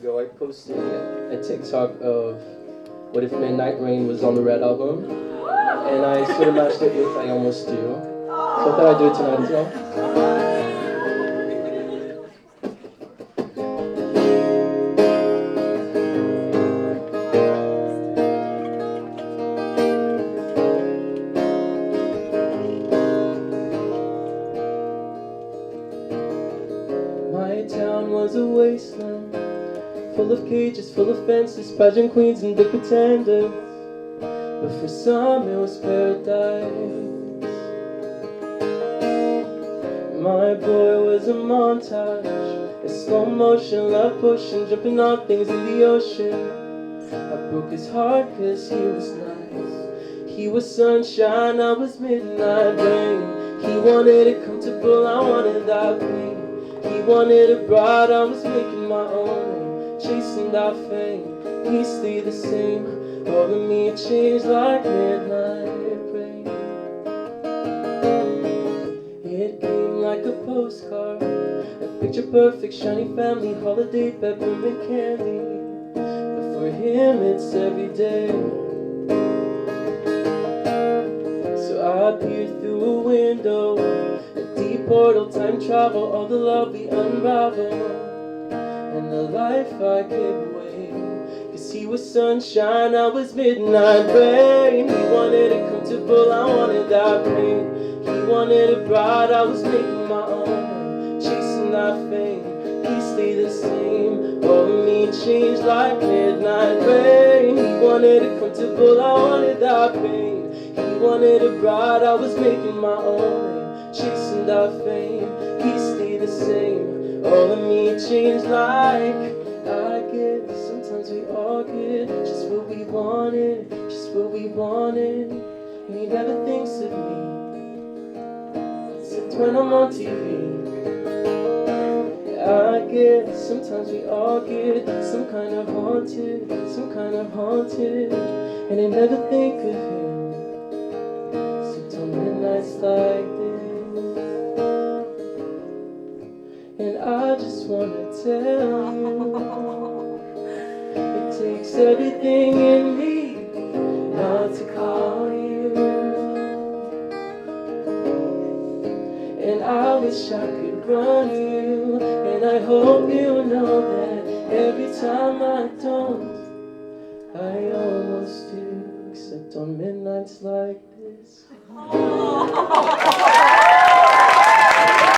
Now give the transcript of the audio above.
ago, I posted a TikTok of What If Midnight Rain was on the Red album, and I sort of matched it with I Almost Do. So I thought I'd do it tonight as well. My town was a wasteland, full of cages, full of fences, pageant queens and big pretenders. But for some it was paradise. My boy was a montage, a slow motion, love pushing, jumping on things in the ocean. I broke his heart cause he was nice. He was sunshine, I was midnight rain. He wanted it comfortable, I wanted that pain. He wanted a bride, I was making my own, chasing that fame. He stayed the same, all of me changed like midnight rain. It came like a postcard, a picture perfect, shiny family, holiday, peppermint candy. But for him it's every day. So I peered through a window, a deep portal, time travel, all the love we unravel, and the life I gave away. Cause he was sunshine, I was midnight rain. He wanted it comfortable, I wanted that pain. He wanted a bride, I was making my own, chasing that fame. He stayed the same, all of me changed like midnight rain. He wanted it comfortable, I wanted that pain. He wanted a bride, I was making my own, chasing that fame. He stayed the same, all of me changed like I get. Sometimes we all get just what we wanted, just what we wanted. And he never thinks of me, except when I'm on TV. I get, sometimes we all get some kind of haunted, and I never think of him, except on midnights like this. And I just wanna tell you, it takes everything in me not to call you. And I wish I could run you, and I hope you know that every time I don't, I almost do, except on midnights like this.